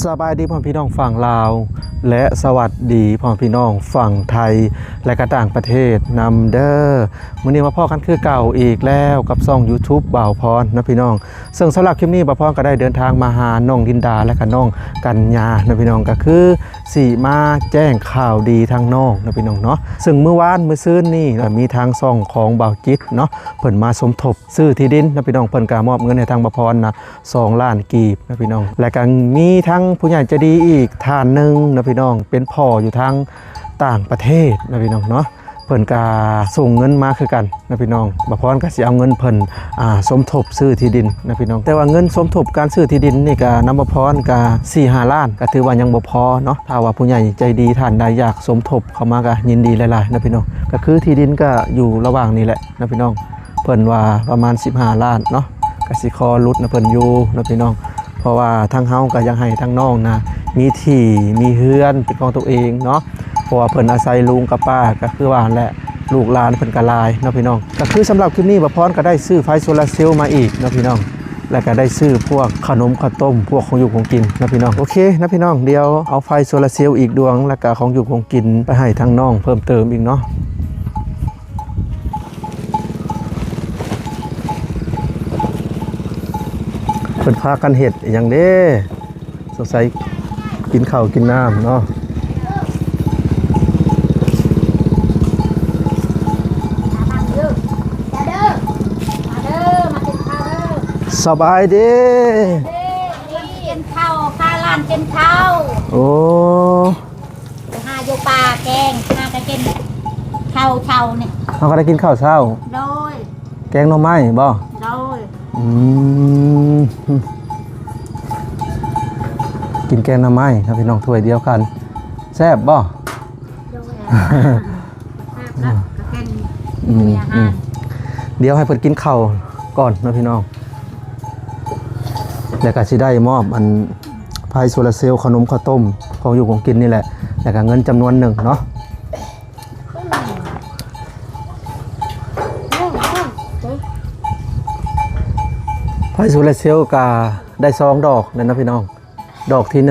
สบายดีพ่อพี่น้องฝั่งลาวและสวัสดีพ่อพี่น้องฝั่งไทยและก็ต่างประเทศนำเด้อมื้อนี้มาพ่อกันคือเก่าอีกแล้วกับช่อง YouTube บ่าวพรนะพี่น้องซึ่งสำหรับคลิปนี้บ่าวพรก็ได้เดินทางมาหาน้องลินดาและก็น้องกัญญานะพี่น้องก็คือสิมาแจ้งข่าวดีทางน้องนะพี่น้องเนาะซึ่งเมื่อวานมื้อซื่นนี่มีทางช่องของบ่าวจิตเนาะเพิ่นมาสมทบซื้อที่ดินนะพี่น้องเพิ่นก็มอบเงินให้ทางบ่าวพรนะ2 ล้านกีบนะพี่น้องและก็มีทั้งผู้ใหญ่ใจดีอีกท่านหนึ่งนะพี่น้องเป็นพ่ออยู่ทางต่างประเทศนะพี่น้องเนาะเพิ่นก็ส่งเงินมาคือกันนะพี่น้องบ่พรก็สิเอาเงินเพิ่นสมทบซื้อที่ดินนะพี่น้องแต่ว่าเงินสมทบการซื้อที่ดินนี่ก็นำบ่พรก็ 4-5 ล้านก็ถือว่ายังบ่พอเนาะถ้าว่าผู้ใหญ่ใจดีท่านใดอยากสมทบเข้ามาก็ยินดีหลายๆนะพี่น้องก็คือที่ดินก็อยู่ระหว่างนี้แหละนะพี่น้องเพิ่นว่าประมาณ15 ล้านเนาะก็สิขอลดนะเพิ่นอยู่นะพี่น้องเพราะว่าทางเฮาก็ยังให้ทางน้องนะมีที่มีเฮือนเป็นของตัวเองเนาะเพราะว่าเพิ่นอาศัยลุงกับป้าก็คือว่าแหละลูกหลานเพิ่นก็หลายเนาะพี่น้องก็คือสำหรับคลิปนี้บ่พรก็ได้ซื้อไฟโซลาร์เซลล์มาอีกเนาะพี่น้องแล้วก็ได้ซื้อพวกขนมข้าวต้มพวกของอยู่ของกินนะพี่น้องโอเคนะพี่น้องเดี๋ยวเอาไฟโซลาร์เซลล์อีกดวงแล้วก็ของอยู่ของกินไปให้ทางน้องเพิ่มเติมอีกเนาะเพิ่นพากันเฮ็ดอย่างเด้สงสัยกินข้าวกินน้ำเนาะสบายดีกินข้าวข้าล้านกินข้าวโอ้หาอยู่ป่าแกงหาก็กินข้าวเช้านี่เราก็ได้กินข้าวเช้าโดยแกงหน่อไม้บ่โดยกินแกงหน่อไม้ครับพี่น้องถ้วยเดียวกันแซ่บบ่เดี๋ยวให้เพิ่นกินข้าวก่อนนะพี่น้องแล้วก็สิได้มอบอันไฟโซลาร์เซลล์ขนมข้าวต้มของอยู่ของกินนี่แหละแล้วก็เงินจำนวนหนึ่งเนาะไฟโซลาร์เซลล์ก็ได้2 ดอกเลยนะพี่น้องดอกที่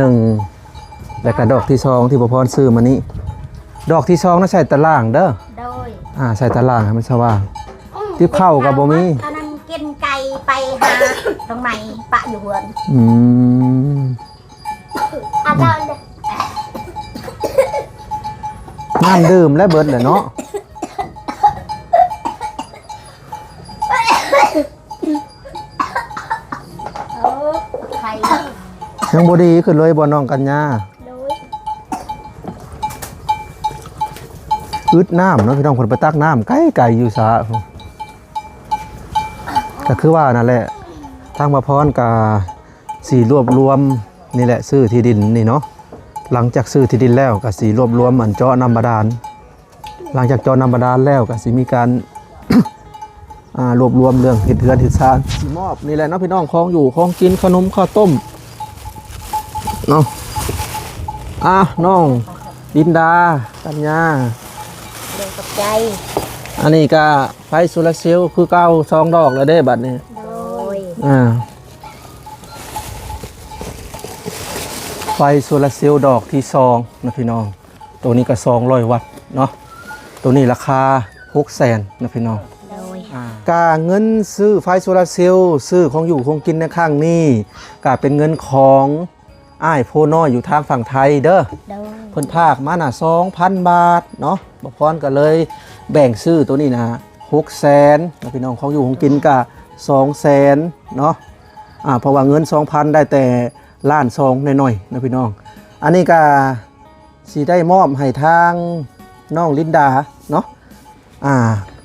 1แล้วก็ดอกที่2ที่บ่พรซื้อมานี้ดอกที่2น่ะใส่ตารางเด้อโดยใส่ตารางให้มันสว่างที่เข้ากับบ่มีตอนนั้นกินไก่ไปหาตรงไหนปะอยู่เฮือนน้ำดื่มและเบิดเลยเนาะยังบ่ดีขึ้นเลยบ่น้องกัญญาอึดน้ำเนาะพี่น้องคนไปตักน้ำไกลๆอยู่ซะก็คือว่านั่นแหละทางบ่พรก็สิรวบรวมนี่แหละซื้อที่ดินนี่เนาะหลังจากซื้อที่ดินแล้วก็สิรวบรวมอันเจาะน้ำบาดาลหลังจากเจาะน้ำบาดาลแล้วก็สิมีการ รวบรวมเรื่องเฮ็ดเรือนเฮ็ดศาลสิมอบนี่แหละเนาะพี่น้องของอยู่ของกินขนมข้าวต้มเนาะน้องดินดากัญญาเดินกับใจอันนี้ก็ไฟโซลาร์เซลล์คือเก้า2 ดอกแล้วเด้บัดนี้โดยไฟโซลาร์เซลล์ดอกที่2นะพี่น้องตัวนี้ก็200 วัตต์เนาะตัวนี้ราคา600,000นะพี่น้องการเงินซื้อไฟโซลาร์เซลล์ซื้อของอยู่ของกินในข้างนี้ก็เป็นเงินของอ้ายโพน้อยอยู่ทางฝั่งไทยเด้อเพิ่นภาคมาน่ะ 2,000 บาทเนาะบ่พรก็เลยแบ่งซื้อตัวนี้นะ600,000นะพี่น้องของอยู่ของกินก็200,000เนาะเพราะว่าเงิน 2,000 ได้แต่ล้าน2หน่อยๆนะพี่น้องอันนี้ก็สิได้มอบให้ทางน้องลินดาเนาะ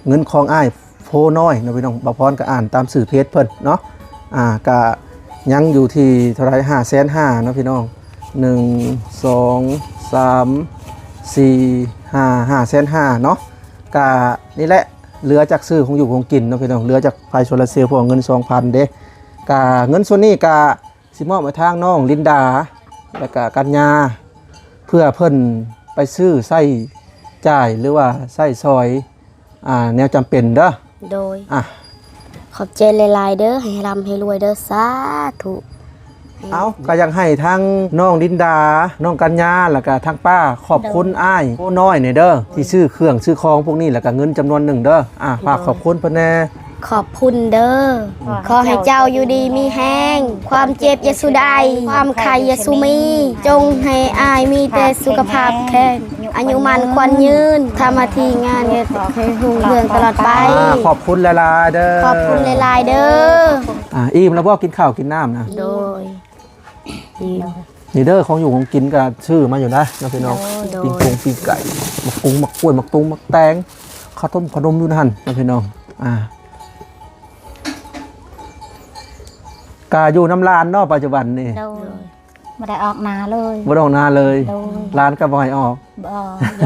เงินของอ้ายโพน้อยนะพี่น้องบ่พรก็อ่านตามสื่อเพจเพิ่นเนาะก็ยังอยู่ที่เท่าไหร่550,000นะพี่น้อง1 2 3 4 5 550,000เนาะกะนี่แหละเหลือจากซื้อของอยู่ของกินนะพี่น้องเหลือจากไฟโซลาร์เซลล์พวกเงิน 2,000 เด้กะเงินส่วนนี้กะสิมอบไปทางน้องลินดาแล้วก็กัญญาเพื่อเพิ่นไปซื้อไส้จ่ายหรือว่าไส้ซอยแนวจำเป็นเด้อโดยขอบใจหลายๆเด้อให้ร่ำให้รวยเด้อสาธุ เอาก็ยังให้ทั้งน้องดินดาน้องกัญญาแล้วก็ทั้งป้าขอบคุณอ้ายโอ้น้อยนี่เด้อที่ซื้อเครื่องซื้อของพวกนี้แล้วก็เงินจำนวนหนึ่งเด้อฝากขอบคุณเพิ่นแน่ ขอบคุณเด้อขอให้เจ้าอยู่ดีมีแห้งความเจ็บอย่าสุดายความไข้อย่าสุมีจงให้อายมีแต่สุขภาพแข็งอายุมันควันยืนทำมาทีงานให้รุ่งเรืองตลอดไป ขอบคุณหลายๆเด้อ ขอบคุณหลายๆเด้อ อิ่มแล้วบ่กินข้าวกินน้ำนะ โดย นี่เด้อของอยู่ของกินก็ชื่อมาอยู่นะพี่น้อง โดย ปิ้งกงปิ้งไก่มักกุ้งมักกล้วยมักตุ้งมักแตงข้าวต้มขนมอยู่นั่นนะพี่น้องกาอยู่น้ำลานเนาะปัจจุบันนี่ โดยไม่ได้ออกนาเลย บ่ได้ออกนาเลย โดย ร้านก็บ่ให้ออก บ่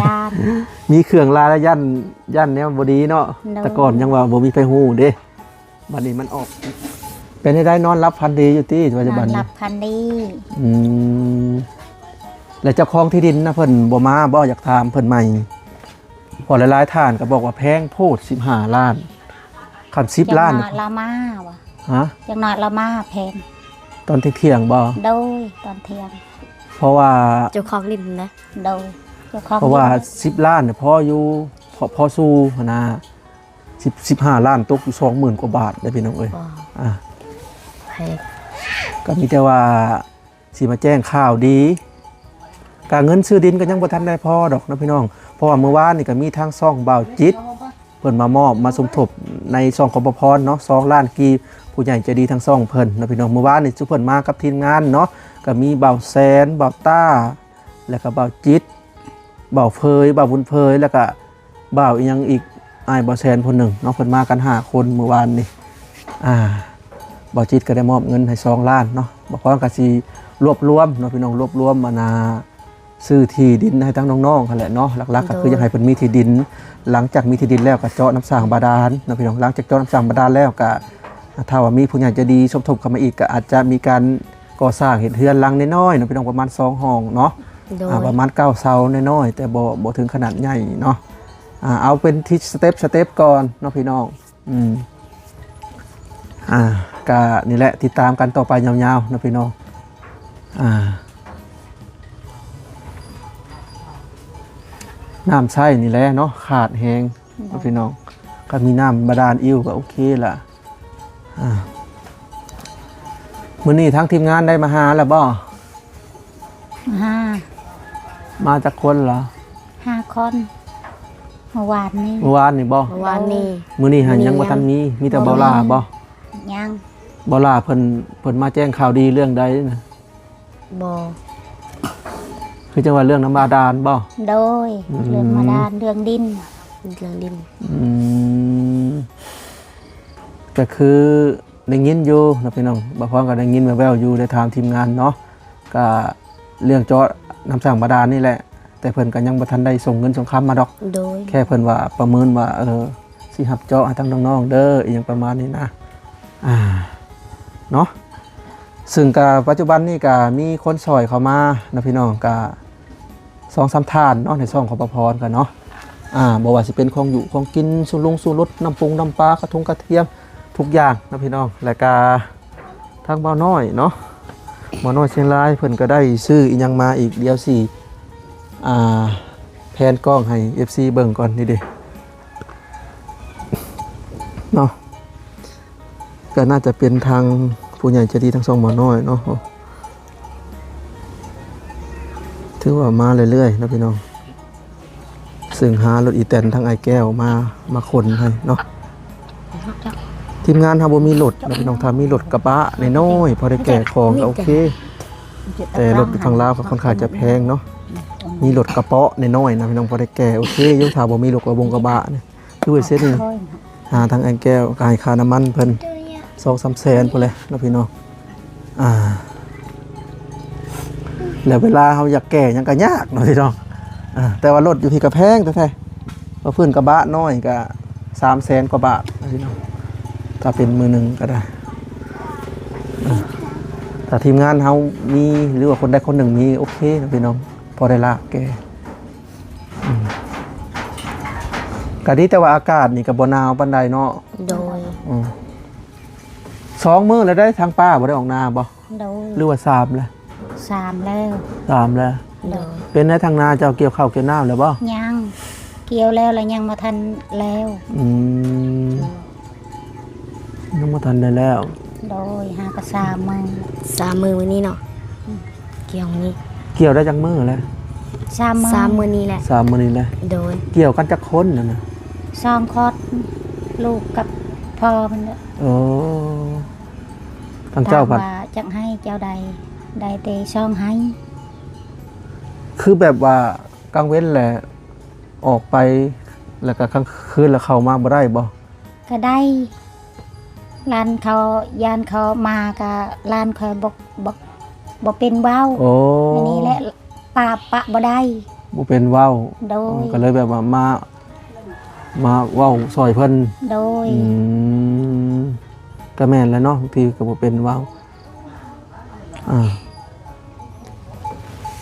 ยาน มีเครื่องลาและย่านแนวบ่ดีเนาะ โดย แต่ก่อนยังว่าบ่มีไฟฮู้เด้บัดนี้มันออก เป็นให้ได้นอนรับพันดีอยู่ที่ปัจจุบัน นอนห นี้ ลับพันดี แล้วเจ้าของที่ดินนะเพิ่นบ่มาบ่อยากถามเพิ่นใหม่พอหลายๆท่านก็บอกว่าแพงโพด15ล้านคัน10ล้าน จังหวัดละมาวะ ฮะ จังหวัดละมาแพง ตอนเที่ยงบ่ โดยตอนเที่ยง เพราะว่า เจ้าของลิ้นนะ โดยเจ้าของ เพราะว่า10ล้านเนี่ยพออยู่พอสู้หั้นนะ15ล้านตกอยู่ 20,000 กว่าบาทได้พี่น้องเอ้ยอ่ะ แพง ก็มีแต่ว่าสิมาแจ้งข่าวดีการเงินซื้อดินก็ยังบ่ทันได้พอดอกนะพี่น้องเพราะว่าเมื่อวานนี่ก็มีทางซ่องบ่าวจิตเพิ่นมามอบมาสมทบในซ่องของประพรเนาะ2ล้านกีบผู้ใหญ่ใจดีทั้งซ่องเพิ่นนะพี่น้องเมื่อวานนี่ทุกเพิ่นมากับทีมงานเนาะก็มีบ่าวแสนบ่าวต้าแล้วก็บ่าวจิตบ่าวเฟยบ่าวบุญเฟยแล้วก็บ่าวอีหยังอีกอ้ายบ่าวแสนคนหนึ่งเนาะเพิ่นมากัน5คนเมื่อวานนี่บ่าวจิตก็ได้มอบเงินให้2ล้านเนาะบ่พรก็สิรวบรวมเนาะพี่น้องรวบรวมมานาซื้อที่ดินให้ทั้งน้องๆคั่นแหละเนาะหลักๆก็คืออยากให้เพิ่นมีที่ดินหลังจากมีที่ดินแล้วก็เจาะน้ำสร้างบาดาลเนาะพี่น้องหลังจากเจาะน้ำสร้างบาดาลแล้วก็ถ้าว่ามีผู้ใหญ่ใจะดีสมทบเข้ามาอีกก็อาจจะมีการก่อสร้างเฮ็ดเรือนหลังน้อยๆเนาะพี่น้องประมาณ2ห้องเนาะ โดย ประมาณ9เสาน้อยๆแต่บ่ถึงขนาดใหญ่เนาะเอาเป็นที่สเต็ปก่อนเนาะพี่น้องก็นี่แหละติดตามกันต่อไปยาวๆนะพี่น้องน้ำใช้นี่แหละเนาะขาดแหงนะพี่น้องก็มีน้ำบาดาลอิ่วก็โอเคละมื้อนี้ทั้งทีมงานได้มาหาแล้วบ่ ห้า มาจากคนเหรอ 5 คนเมื่อวานนี้ เมื่อวานนี่บ่ เมื่อวานนี้ มื้อนี้หันยังบ่ทันมีแต่เบาลาบ่ ยัง เบาลาเพิ่นมาแจ้งข่าวดีเรื่องใดนะ บ่ คือจังว่าเรื่องน้ำบาดาลบ่ โดยเรื่องมาดานเรื่องดิน เรื่องดิน ก็คือได้ยินอยู่นะพี่น้องบ่พร้อมก็ได้ยินแว่วๆอยู่ได้ถามทีมงานเนาะก็เรื่องเจาะน้ำสร้างบาดาลนี่แหละแต่เพิ่นก็ยังบ่ทันได้ส่งเงินส่งคำมาดอก โดย แค่เพิ่นว่าประเมินว่าสิรับเจาะให้ทั้งน้องๆเด้ออีหยังประมาณนี้นะเนาะซึ่งก็ปัจจุบันนี่ก็มีคนซอยเข้ามานะพี่น้องก็2-3ท่านเนาะในช่องของประพรกันเนาะบ่ว่าสิเป็นของอยู่ของกินสุรุงสุรสน้ำปรุงน้ำปลากระทงกระเทียมทุกอย่างนะพี่น้องแล้วก็ทางบ่าวน้อยเนาะบ่าวน้อยเชียงรายเพิ่นก็ได้ซื้ออีหยังมาอีกเดี๋ยวสิแพนกล้องให้ FC เบิ่งก่อนนี่ดิเนาะก็น่าจะเป็นทางผู้ใหญ่ใจดีทั้งสองหมอน้อยเนาะถือว่ามาเรื่อยๆนะพี่น้องซึ่งหารถอีแตนทั้งไอแก้วมาขนให้เนาะทีมงานทำบ่มีรถนะพี่น้องทำมีรถกระบะน้อยๆพอได้แก่ของก็โอเคแต่รถฝั่งลาวก็ค่อนข้างจะแพงเนาะมีรถกระเปาะน้อยๆนะพี่น้องพอได้แก่โอเคอยุ่งถ้าบ่มีรถกระบะเนี่ยคือเสร็จนี่หาทางไอแก้วก็ให้ค่าน้ำมันเพิ่น2-3 แสนพุ่นเลยนะพี่น้องแล้วเวลาเขาอยากแก่ยังก็ยากเนาะพี่น้องแต่ว่ารถอยู่ที่กระแพงแท้ๆว่าพื้นกระบะน้อยก็3 แสนกว่าบาทนะพี่น้องถ้าเป็นมือหนึ่งก็ได้แต่ทีมงานเขามีหรือว่าคนใดคนหนึ่งมีโอเคนะพี่น้องพอได้ลากแกก็ดีแต่ว่าอากาศนี่ก็บ่หนาวปานใดเนาะ โดย 2 มื้อแล้วได้ทางป้าบ่ได้ออกนาบ่ โดย หรือว่า3แล้ว 3แล้ว 3แล้ว โดย เป็นในทางนาเจ้าเกี่ยวข้าวเกี่ยวน้ำแล้วบ่ ยังเกี่ยวแล้วยังมาทันแล้ว ยังบ่ทันได้แล้ว โดยหากระซามึง 3 มื้อวันนี้เนาะเกี่ยวนี้ เกี่ยวได้จังมื้อแล้ว 3 3 มื้อนี้แหละ 3มื้อนี้แล้ว โดย เกี่ยวกันจักคนน่ะนะ 2 คอดลูกกับพ่อมันเนี่ย โอ้ทางเจ้าผัด ว่าจักให้เจ้าใดเตช่องให้ คือแบบว่ากลางเว้นแหละออกไปแล้วก็กลางคืนแล้วเข้ามาบ่ได้บ่ ก็ได้ลานเขายานเขามากับลานคอยบอกเป็นเว้า โอ้ อันนี้แหละปะบ่ได้ บ่เป็นเว้า โดย ก็เลยแบบว่ามาเว้าซอยเพิ่น โดย ก็แม่นแล้วเนาะบางทีก็บ่เป็นเว้า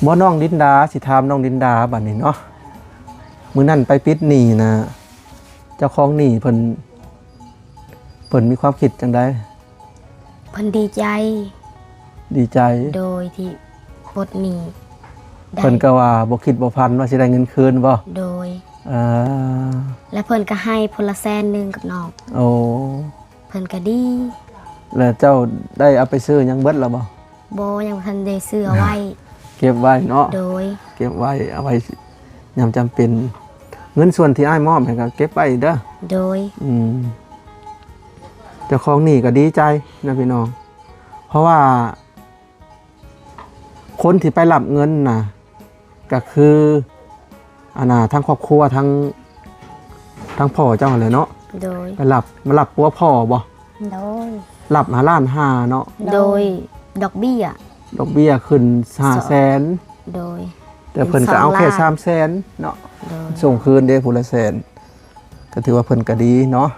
บ่น้องดินดาสิถามน้องดินดาบัดนี้เนาะมื้อนั้นไปปิดหนี้นะเจ้าของหนี้เพิ่นมีความคิดจังได๋ เพิ่นดีใจ ดีใจ โดยที่ปลดหนี้ได้ เพิ่นก็ว่าบ่คิดบ่พันว่าสิได้เงินคืนบ่ โดย อ่า และเพิ่นก็ให้พล100,000กับน้อง โอ้ เพิ่นก็ดี แล้วเจ้าได้เอาไปซื้อหยังเบิดแล้วบ่ บ่ยังบ่ทันได้ซื้อเอาไว้ เก็บไว้เนาะ โดย เก็บไว้เอาไว้ยามจำเป็น เงินส่วนที่อ้ายมอบให้ก็เก็บไว้เด้อ โดย เจ้าของหนี้ก็ดีใจนะพี่น้อง เพราะว่าคนที่ไปรับเงินน่ะก็คือทั้งครอบครัวทั้งพ่อเจ้าเลยเนาะ โดย ไปมารับปัวพ่อบ่ โดย รับ1,500,000เนาะ โดยดอกเบี้ย ดอกเบี้ยขึ้น500,000 โดย แต่เพิ่นก็เอาแค่ เป็น2 300,000เนาะ โดย ส่งคืนเด้ผู้ละแสนก็ถือว่าเพิ่นก็ดีเนาะ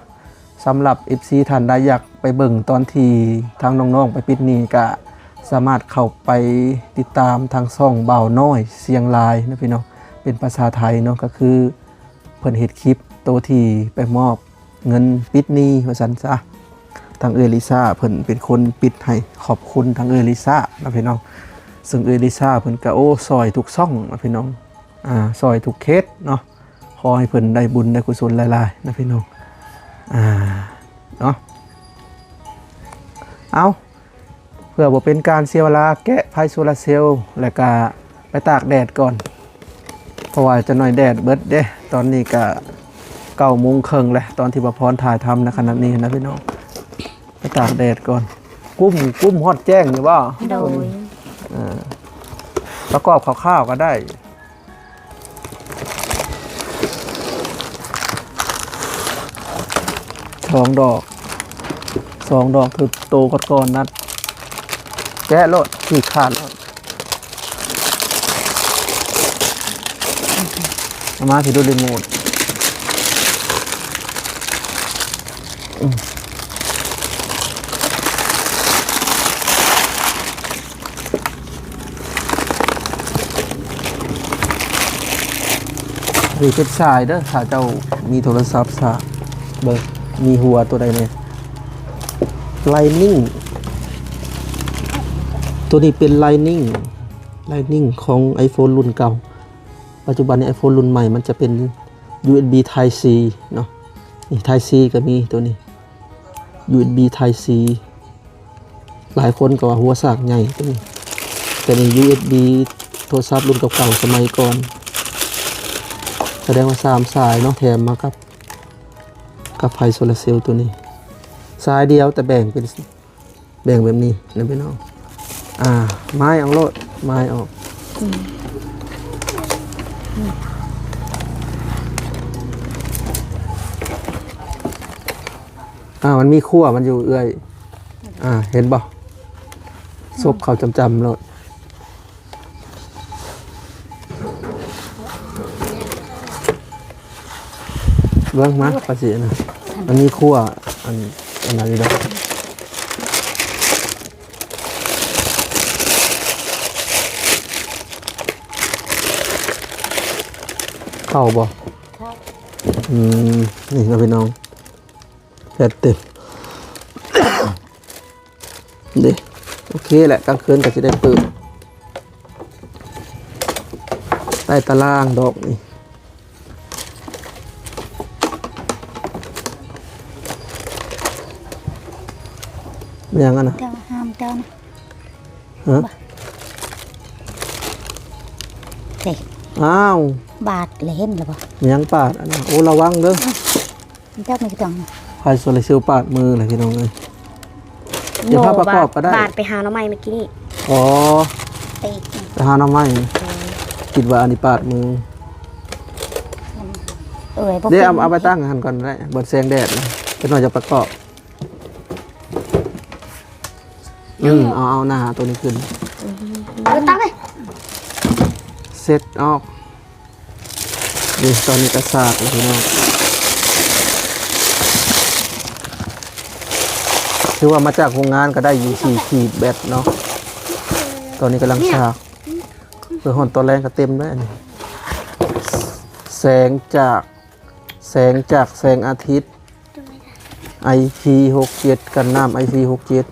สำหรับ FC ท่านใดอยากไปเบิ่งตอนที่ทางน้องๆไปปิดหนี้ก็สามารถเข้าไปติดตามทางช่องบ่าวน้อยเสียงลายนะพี่น้องเป็นภาษาไทยเนาะก็คือเพิ่นเฮ็ดคลิปโตวที่ไปมอบเงินปิดหนี้ว่าซั่นซะทางเอลิซ่าเพิ่นเป็นคนปิดให้ขอบคุณทางเอลิซ่านะพี่น้องซึ่งเอลิซ่าเพิ่นก็ซอยทุกช่องนะพี่น้องซอยทุกเคสเนาะขอให้เพิ่นได้บุญได้กุศลหลายๆนะพี่น้องเนาะเอาเพื่อบ่เป็นการเสียเวลาแกะไฟโซลาร์เซลล์แล้วก็ไปตากแดดก่อนเพราะว่าจะหน่อยแดดเบิดเด้ตอนนี้ก็9:30นแล้วตอนที่บ่พรถ่ายทำในขณะนี้นะพี่น้องไปตากแดดก่อนกุ้มฮอดแจ้งอยู่บ่ โดย ประกอบข้าวๆก็ได้2 ดอกคือโตก่อนนัดแกะโลดคือขาดโลดเอามาที่ดูรีโมทหรือเป็นสายเด้อถ้าเจ้ามีโทรศัพท์ซะเบิ่งมีหัวตัวใดเนี่ยไลนิ่งตัวนี้เป็นไลนิ่งของ iPhone รุ่นเก่าปัจจุบันนี้ iPhone รุ่นใหม่มันจะเป็น USB Type C เนาะนี่ Type C ก็มีตัวนี้ USB Type C หลายคนก็ว่าหัวสากใหญ่ตัวนี้แต่ใน USB โทรศัพท์รุ่นเก่าๆสมัยก่อนแสดงว่า3 สายเนาะแถมมากับไฟโซลาร์เซลล์ตัวนี้สายเดียวแต่แบ่งแบบนี้นะพี่น้องไม้เอาโลดไม้ออกมันมีขั้วมันอยู่เอื้อยเห็นบ่ซบเขาจำโลดเบิ่งมาภาษีนะมันมีขั้วอันนั้นอยู่แล้วเข้าบ่นี่ครับพี่น้องแปดเต็มเด้ โอเคแหละกลางคืนก็จะได้เปิดใต้ตารางดอกนี่ไม่ยังกันนะ เจ้าห้ามเจ้านะ ฮะ เด็ก อ้าว บาดเลยเห็นหรือเปล่า ไม่ยังปาดอันนั้นโอ้ระวังเด้อ เจ้าไม่ต้อง ไฟโซลาร์เซลล์ปาดมือเลยพี่น้องเลยเดี๋ยวภาพประกอบก็ได้ บาดไปหาหน่อไม้เมื่อกี้นี่ อ๋อ ตี ไปหาน้ำไม้คิดว่าอันนี้ปาดมือ เดี๋ยวเอาไปตั้งหันก่อนได้บนแสงแดดนะเป็นหน่อยจะประกอบเอาหน้าตัวนี้ขึ้น ตั้งเลย เซตออกนี่ตอนนี้กระซากเลยพี่น้องถือว่ามาจากโรงงานก็ได้อยู่4 ขีดแบตเนาะตอนนี้กำลังซากเพื่อหอนตัวแรงก็เต็มด้วยอันนี้แสงจากแสงอาทิตย์ IP67 กันน้ำ IP67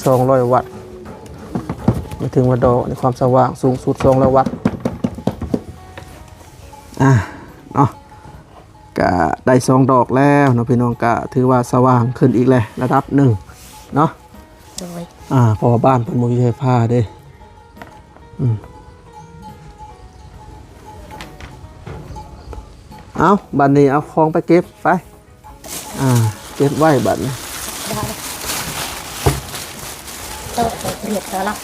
200 วัตต์มาถึงวัดดอกในความสว่างสูงสุด200 วัตต์เนาะก็ได้2 ดอกแล้วเนาะพี่น้องก็ถือว่าสว่างขึ้นอีกแล้วระดับ1เนาะ โดย เพราะว่าบ้านเพิ่นบ่มีไฟฟ้าเด้เอาบัดนี้เอาของไปเก็บไปเก็บไว้บัดนี้ โต๊ะเรียบร้อยแล้ว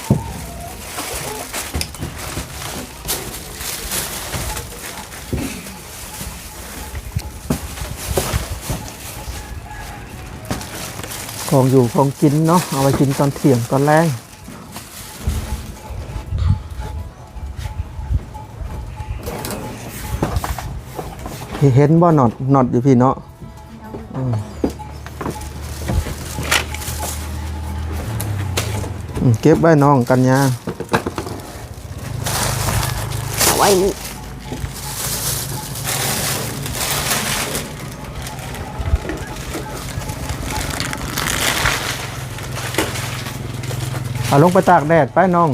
ของอยู่ของกินเนาะเอาไว้กินตอนเที่ยงตอนแรงเห็นบ่น็อตอยู่พี่เนาะเก็บไว้น้องกันยา เอาไว้นี่ เอาลงไปตากแดดไปน้อง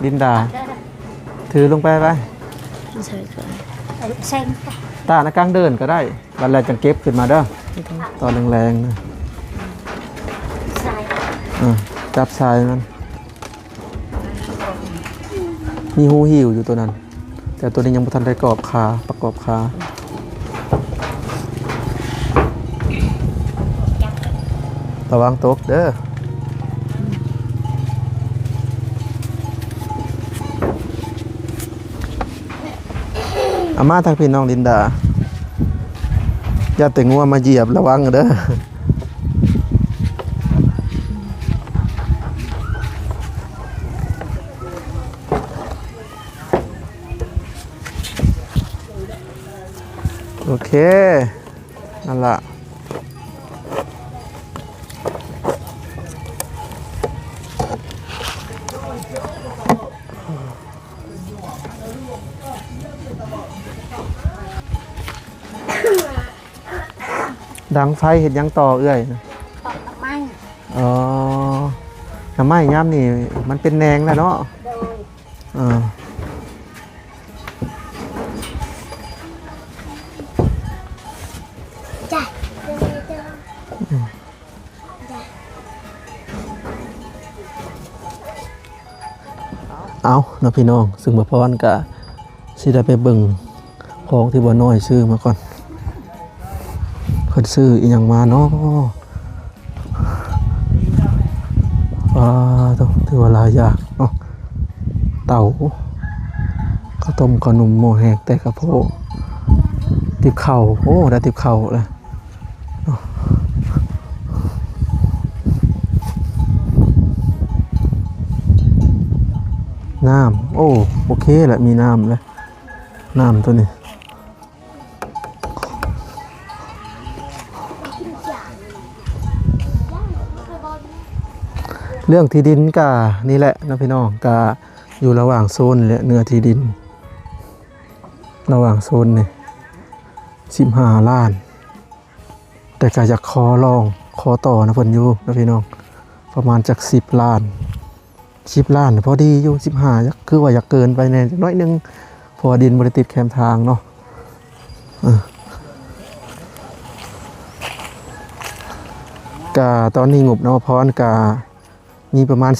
ดินดาถือลงไปไป ใช่ค่ะ เซ็ง ตากในกลางเดินก็ได้บัดแล้วจังเก็บขึ้นมาเด้อตอนแรงๆนะ ใส่ จับสายมันมีหูหิวอยู่ตัวนั้น แต่ตัวนี้ยังไม่ทันได้ประกอบขาระวังตกเด้ออามาทางพี่น้องลินดาอย่าแต่งัวมาเหยียบระวังเด้อโอเคนั่นล่ะดังไฟเห็นยังต่อเอื้อยนะ ปอกไม้ อ๋อน้ำไม้ย่ำนี่มันเป็นแนงแล้วเนาะ โดย จ้ะ เอาเนาะพี่น้องซึ่งบ่พรก็สิได้ไปเบิ่งของที่บ่น้อยซื้อมาก่อนเพิ่นซื้ออีหยังมาเนาะต้องถือว่าหลายอย่างเนาะเต่าข้าวต้มขนมหม้อแห้งแต่กระโพกติบเข่าได้ติบเข่าเลยเนาะน้ำโอเคแหละมีน้ำแล้วน้ำตัวนี้เรื่องที่ดินกานี่แหละนะพี่น้องกาอยู่ระหว่างโซนและเนื้อที่ดินระหว่างโซนนี่15 ล้านแต่ก็อยากขอต่อนะเพิ่นอยู่นะพี่น้อง ประมาณจาก10 ล้านพอดีอยู่15คือว่าอยากเกินไปแน่จักน้อยหนึงเพราะว่าดินบ่ได้ติดแคมทางเนาะกะตอนนี้งบนวพรกะมีประมาณ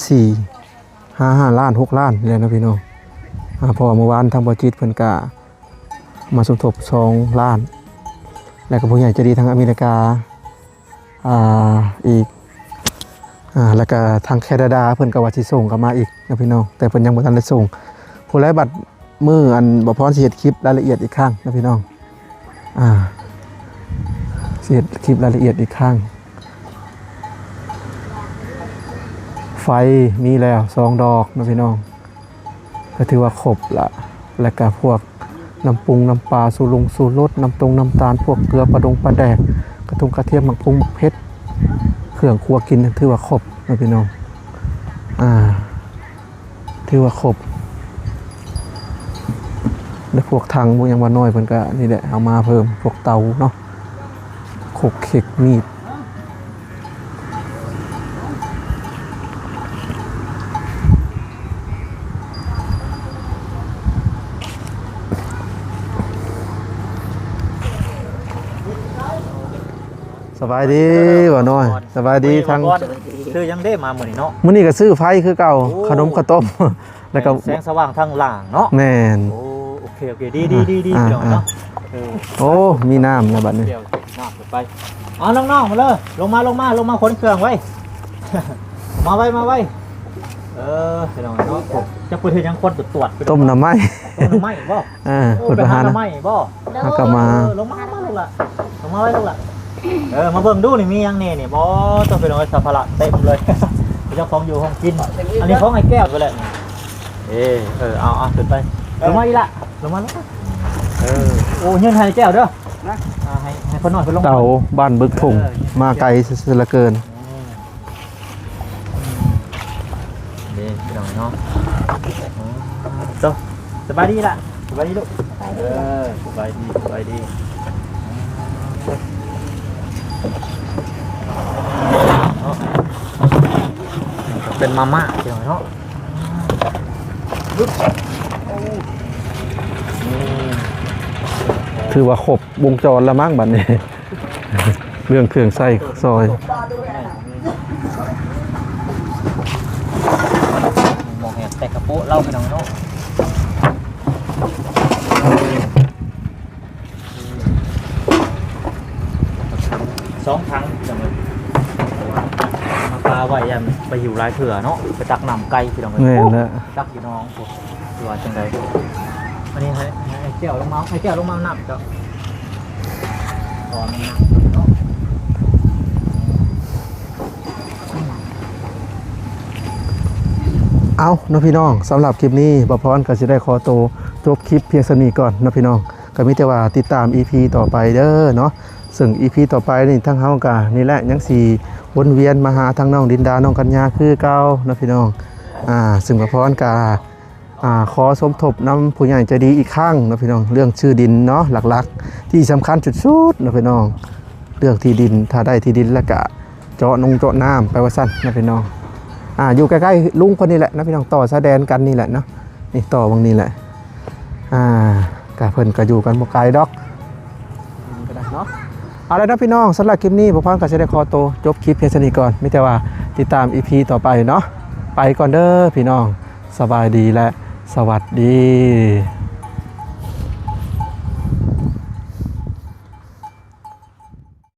5 ล้าน 6 ล้านเลยนะพี่น้องเพราะว่าเมื่อวานทางบจิตเพิ่นกะมาสมทบ2 ล้านแล้วก็ผู้ใหญ่ใจดีทางอเมริกาอีกแล้วก็ทางแคนาดาเพิ่นก็ว่าสิส่งกลับมาอีกนะพี่น้องแต่เพิ่นยังบ่ทันได้ส่งผู้ไร้บัตรมืออันบ่พรสิเฮ็ดคลิปรายละเอียดอีกครั้งนะพี่น้องสิเฮ็ดคลิปรายละเอียดอีกครั้งไฟมีแล้ว2 ดอกนะพี่น้องก็ถือว่าครบละแล้วก็พวกน้ำปรุงน้ำปลาสูรสน้ำตาลพวกเกลือปลาแดกกระเทียมหมักเผ็ดเครื่องครัวกินถือว่าครบนะพี่น้องถือว่าครบแล้วพวกถังพวกยังว่าน้อยเพิ่นก็นี่แหละเอามาเพิ่มพวกเตาเนาะโขกเข็กมีดสบายดีบ่น้อยสบายดีทั้ง คือยังได้มาเหมือนเนาะ มื้อนี้ก็ซื้อไฟคือเก่าขนมข้าวต้มแล้วก็ แสงสว่างทางหล่างเนาะ แม่น โอเคดีเดี๋ยวเนาะ โอ้มีน้ำนะบัดนี้ เดี๋ยวน้ำไปเอาน้องๆมาเลยลงมาขนเครื่องไว้ มาไว้เดี๋ยวเนาะจะพูดถึงยังคนตรวจ ต้มน้ำไหม้ น้ำไหม้บ่ เปิด ไป ประ หา หาร น้ำไหม้บ่ แล้วก็มา ลงมาลูกละลงมาไว้ลูกละมาเบิ่งดูนี่มียังนี่บ่ต้องไปลงไว้สัมภาระเต็มเลย เจ้าของอยู่ห้องกินอันนี้ของไอ้แก้วไปเลยเอาขึ้นไปลงมาอีละลงมาโอ้ยืนให้แก้วเด้อนะให้คนน้อยเพิ่นลง เต่าบ้านบึกถุงมาไกลเสียเหลือเกิน นี่พี่น้องเนาะสบายดีล่ะสบายดีลูกสบายดีเป็นมาม่าพี่น้องเนาะถือว่าครบวงจรแล้วมั้งบัดนี้ เรื่องเครื่องใส่ซอย มองเห็นแต่กระปุกเล่าพี่น้องเนาะ2 ถังจังเลยมาปลาไว้ยันไปหิวลายเถื่อเนาะไปตักน้ำไก่พี่น้อง แม่นแล้ว ตักพี่น้องพวกตัวจังไดอันนี้ให้แก้วลงมานับเจ้าตอนมันนับเนาะ เอาน้องพี่น้องสำหรับคลิปนี้บ่พรก็สิได้ขอตัวจบคลิปเพียงเท่านี้ก่อนน้องพี่น้องก็มีแต่ว่าติดตาม EP ต่อไปเด้อเนาะซึ่ง EP ต่อไปนี่ทั้งเฮาก็นี่แหละยังสิวนเวียนมาหาทั้งน้องดินดาน้องกัญญาคือเก่าน้องพี่น้องซึ่งบ่พรก็ขอสมทบนำผู้ใหญ่ใจดีอีกครั้งน้องพี่น้องเรื่องชื่อดินเนาะหลักๆที่สำคัญสุดๆน้องพี่น้องเรื่องที่ดินถ้าได้ที่ดินแล้วก็เจาะน้ำไปว่าซั่นน้องพี่น้องอยู่ใกล้ๆลุงคนนี้แหละนะพี่น้องต่อสะแดนกันนี่แหละเนาะนี่ต่อบางนี่แหละกะเพิ่นก็อยู่กันบ่ไกลดอกก็ได้เนาะเอาละนะพี่น้องสำหรับคลิปนี้บ่พรก็จะได้ขอตัวจบคลิปเพียงเท่านี้ก่อนมีแต่ว่าติดตาม EP ต่อไปเนาะไปก่อนเด้อพี่น้องสบายดีและสวัสดี